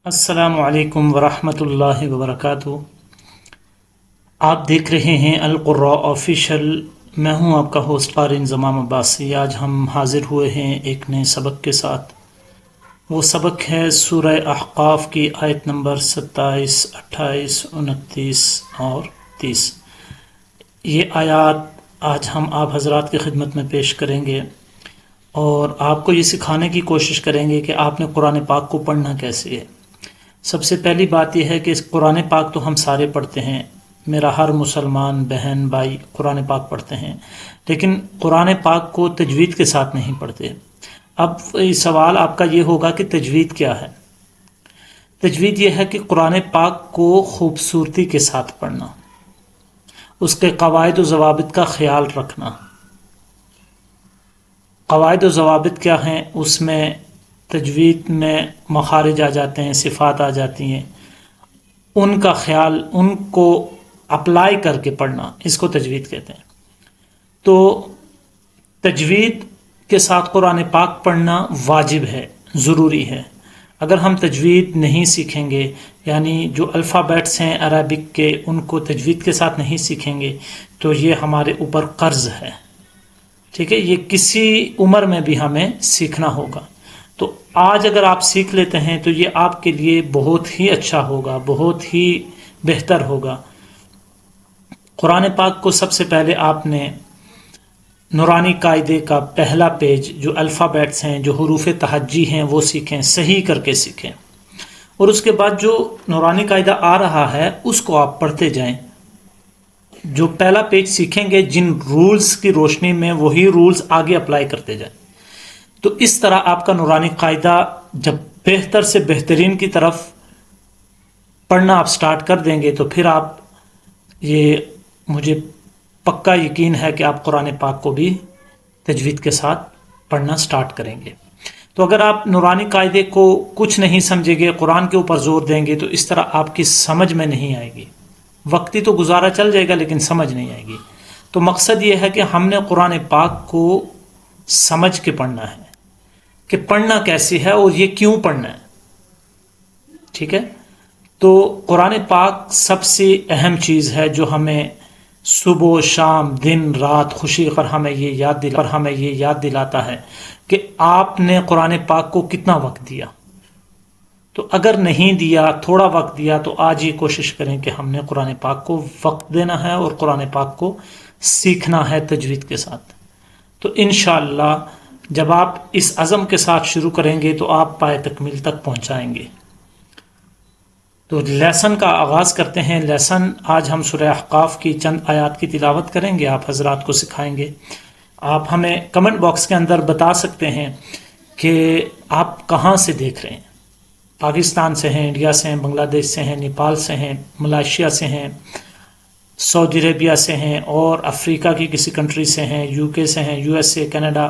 السلام علیکم ورحمۃ اللہ وبرکاتہ۔ آپ دیکھ رہے ہیں القراء آفیشل۔ میں ہوں آپ کا ہوسٹ قاری انضمام عباسی۔ آج ہم حاضر ہوئے ہیں ایک نئے سبق کے ساتھ۔ وہ سبق ہے سورہ احقاف کی آیت نمبر 27، 28، 29 اور 30۔ یہ آیات آج ہم آپ حضرات کی خدمت میں پیش کریں گے اور آپ کو یہ سکھانے کی کوشش کریں گے کہ آپ نے قرآن پاک کو پڑھنا کیسے ہے۔ سب سے پہلی بات یہ ہے کہ اس قرآن پاک تو ہم سارے پڑھتے ہیں، میرا ہر مسلمان بہن بھائی قرآن پاک پڑھتے ہیں، لیکن قرآن پاک کو تجوید کے ساتھ نہیں پڑھتے۔ اب سوال آپ کا یہ ہوگا کہ تجوید کیا ہے؟ تجوید یہ ہے کہ قرآن پاک کو خوبصورتی کے ساتھ پڑھنا، اس کے قواعد و ضوابط کا خیال رکھنا۔ قواعد و ضوابط کیا ہیں؟ اس میں تجوید میں مخارج آ جاتے ہیں، صفات آ جاتی ہیں، ان کا خیال، ان کو اپلائی کر کے پڑھنا، اس کو تجوید کہتے ہیں۔ تو تجوید کے ساتھ قرآن پاک پڑھنا واجب ہے، ضروری ہے۔ اگر ہم تجوید نہیں سیکھیں گے، یعنی جو الفابیٹس ہیں عربک کے، ان کو تجوید کے ساتھ نہیں سیکھیں گے تو یہ ہمارے اوپر قرض ہے، ٹھیک ہے؟ یہ کسی عمر میں بھی ہمیں سیکھنا ہوگا۔ تو آج اگر آپ سیکھ لیتے ہیں تو یہ آپ کے لیے بہت ہی اچھا ہوگا، بہت ہی بہتر ہوگا۔ قرآن پاک کو سب سے پہلے آپ نے نورانی قاعدے کا پہلا پیج، جو الفابیٹس ہیں، جو حروف تہجی ہیں، وہ سیکھیں، صحیح کر کے سیکھیں، اور اس کے بعد جو نورانی قاعدہ آ رہا ہے اس کو آپ پڑھتے جائیں۔ جو پہلا پیج سیکھیں گے، جن رولز کی روشنی میں وہی رولز آگے اپلائی کرتے جائیں۔ تو اس طرح آپ کا نورانی قاعدہ جب بہتر سے بہترین کی طرف پڑھنا آپ سٹارٹ کر دیں گے تو پھر آپ، یہ مجھے پکا یقین ہے کہ آپ قرآن پاک کو بھی تجوید کے ساتھ پڑھنا سٹارٹ کریں گے۔ تو اگر آپ نورانی قاعدے کو کچھ نہیں سمجھیں گے، قرآن کے اوپر زور دیں گے، تو اس طرح آپ کی سمجھ میں نہیں آئے گی۔ وقتی تو گزارا چل جائے گا لیکن سمجھ نہیں آئے گی۔ تو مقصد یہ ہے کہ ہم نے قرآن پاک کو سمجھ کے پڑھنا ہے کہ پڑھنا کیسے ہے اور یہ کیوں پڑھنا ہے، ٹھیک ہے؟ تو قرآن پاک سب سے اہم چیز ہے جو ہمیں صبح و شام، دن رات خوشی پر ہمیں یہ یاد دلاتا ہے کہ آپ نے قرآن پاک کو کتنا وقت دیا۔ تو اگر نہیں دیا، تھوڑا وقت دیا، تو آج یہ کوشش کریں کہ ہم نے قرآن پاک کو وقت دینا ہے اور قرآن پاک کو سیکھنا ہے تجوید کے ساتھ۔ تو انشاءاللہ جب آپ اس عزم کے ساتھ شروع کریں گے تو آپ پائے تکمیل تک پہنچائیں گے۔ تو لیسن کا آغاز کرتے ہیں۔ لیسن آج ہم سورہ احقاف کی چند آیات کی تلاوت کریں گے، آپ حضرات کو سکھائیں گے۔ آپ ہمیں کمنٹ باکس کے اندر بتا سکتے ہیں کہ آپ کہاں سے دیکھ رہے ہیں۔ پاکستان سے ہیں، انڈیا سے ہیں، بنگلہ دیش سے ہیں، نیپال سے ہیں، ملائیشیا سے ہیں، سعودی عربیہ سے ہیں، اور افریقہ کی کسی کنٹری سے ہیں، یو کے سے ہیں، یو ایس اے، کینیڈا،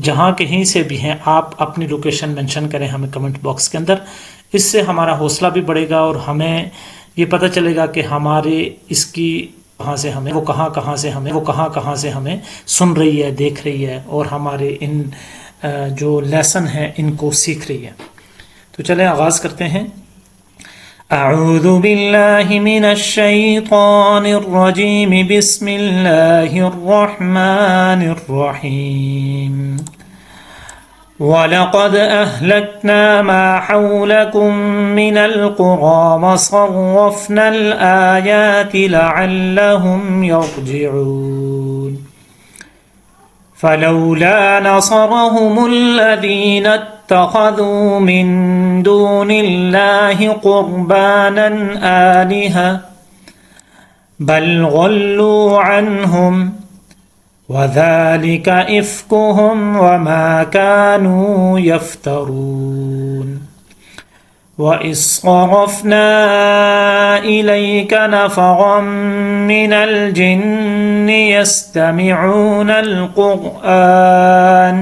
جہاں کہیں سے بھی ہیں، آپ اپنی لوکیشن مینشن کریں ہمیں کمنٹ باکس کے اندر۔ اس سے ہمارا حوصلہ بھی بڑھے گا اور ہمیں یہ پتہ چلے گا کہ ہمارے اس کی کہاں سے ہمیں وہ کہاں سے ہمیں سن رہی ہے، دیکھ رہی ہے، اور ہمارے ان جو لیسن ہیں ان کو سیکھ رہی ہے۔ تو چلیں آغاز کرتے ہیں۔ اعوذ باللہ من الشیطان الرجیم، بسم اللہ الرحمن الرحیم۔ وَلَقَدْ أَهْلَكْنَا مَا حَوْلَكُمْ مِنَ الْقُرَى وَصَرَّفْنَا الْآيَاتِ لَعَلَّهُمْ يَرْجِعُونَ فَلَوْلَا نَصَرَهُمُ الَّذِينَ اتَّخَذُوا مِن دُونِ اللَّهِ قُرْبَانًا آلِهَةً بَلْ ضَلُّوا عَنْهُمْ وَذَلِكَ إِفْكُهُمْ وَمَا كَانُوا يَفْتَرُونَ وَإِذْ صَرَفْنَا إِلَيْكَ نَفَرًا مِنَ الْجِنِّ يَسْتَمِعُونَ الْقُرْآنَ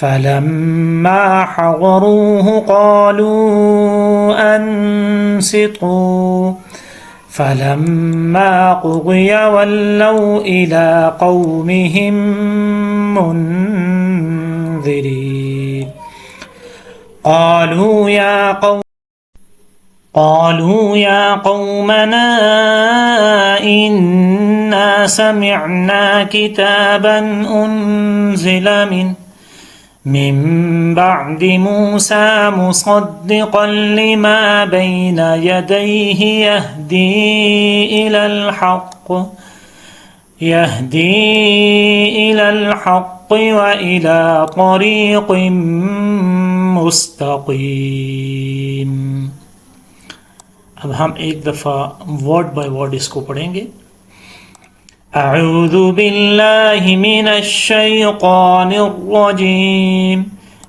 فَلَمَّا حَضَرُوهُ قَالُوا أَنصِتُوا فَلَمَّا قُضِيَ وَلَّوْا إِلَىٰ قَوْمِهِم مُّنذِرِينَ قالوا يا قومنا إنا سمعنا كتابا أنزل من بعد موسى مصدقا لما بين يديه يهدي إلى الحق وإلى طريق مستقیم. اب ہم ایک دفعہ ورڈ بائی ورڈ اس کو پڑھیں گے. اعوذ باللہ من الشیطان الرجیم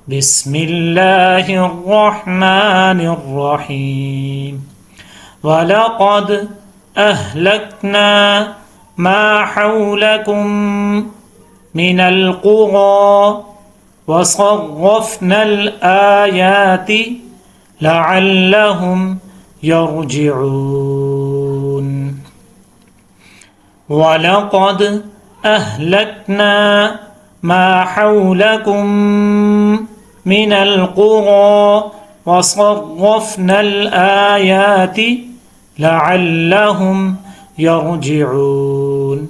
بسم اللہ الرحمن الرحیم. وَلَقَدْ أَهْلَكْنَا مَا حَوْلَكُمْ مِنَ الْقُرَى وَصَرَّفْنَا الْآيَاتِ لَعَلَّهُمْ يَرْجِعُونَ. وَلَقَدْ أَهْلَكْنَا مَا حَوْلَكُمْ مِنَ الْقُرَى وَصَرَّفْنَا الْآيَاتِ لَعَلَّهُمْ يَرْجِعُونَ.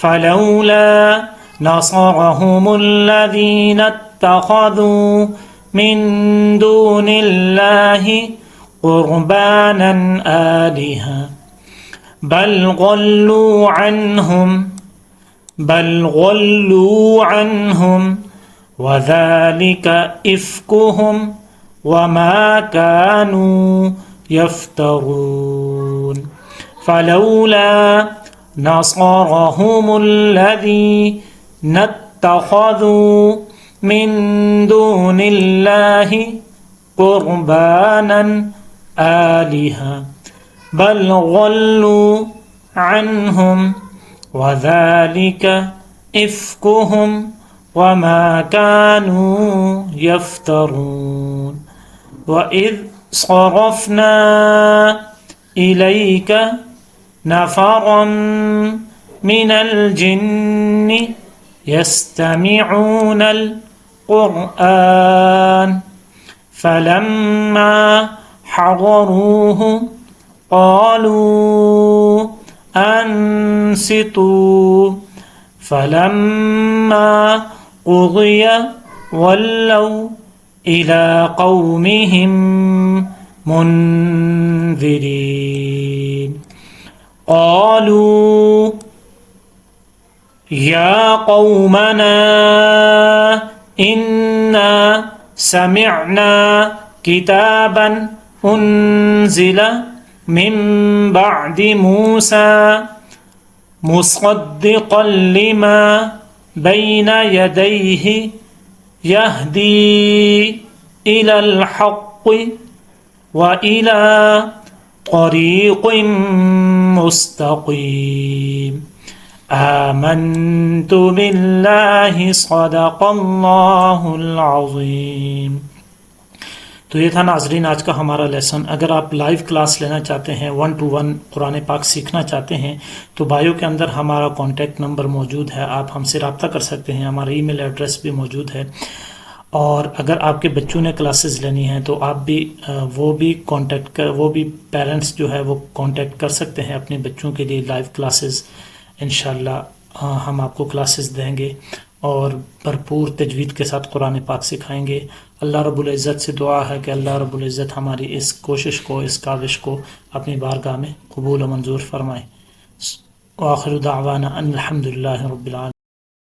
فَلَوْلَا نَصَرَهُمُ الَّذِينَ اتَّخَذُوا مِن دُونِ اللَّهِ قُرْبَانًا آلِهَةً بَلْ ضَلُّوا عَنْهُمْ وَذَلِكَ إِفْكُهُمْ وَمَا كَانُوا يَفْتَرُونَ. فَلَوْلَا نَصَرَهُمُ الَّذِينَ اتَّخَذُوا مِن دُونِ اللَّهِ قُرْبَانًا آلِهَةً بَلْ ضَلُّوا عَنْهُمْ وَذَلِكَ إِفْكُهُمْ وَمَا كَانُوا يَفْتَرُونَ. وَإِذْ صَرَفْنَا إِلَيْكَ نَفَرًا مِنَ الْجِنِّ يَسْتَمِعُونَ الْقُرْآنَ فَلَمَّا حَضَرُوهُ قالوا أنصتوا فلما قضي ولوا إلى قومهم منذرين. قالوا يا قومنا إنا سمعنا كتابا أنزل من بعد موسى مصدقا لما بين يديه يهدي إلى الحق وإلى طريق مستقيم. آمنت بالله صدق اللہ العظیم. تو یہ تھا ناظرین آج کا ہمارا لیسن. اگر آپ لائیو کلاس لینا چاہتے ہیں 1-to-1 قرآن پاک سیکھنا چاہتے ہیں تو بایو کے اندر ہمارا کانٹیکٹ نمبر موجود ہے، آپ ہم سے رابطہ کر سکتے ہیں. ہمارا ای میل ایڈریس بھی موجود ہے. اور اگر آپ کے بچوں نے کلاسز لینی ہیں تو آپ بھی وہ بھی پیرنٹس جو ہے وہ کانٹیکٹ کر سکتے ہیں اپنے بچوں کے لیے لائیو کلاسز. انشاءاللہ ہم آپ کو کلاسز دیں گے اور بھرپور تجوید کے ساتھ قرآن پاک سکھائیں گے. اللہ رب العزت سے دعا ہے کہ اللہ رب العزت ہماری اس کوشش کو، اس کاوش کو اپنی بارگاہ میں قبول و منظور فرمائے. وآخر دعوانا ان الحمد للہ رب العالمین.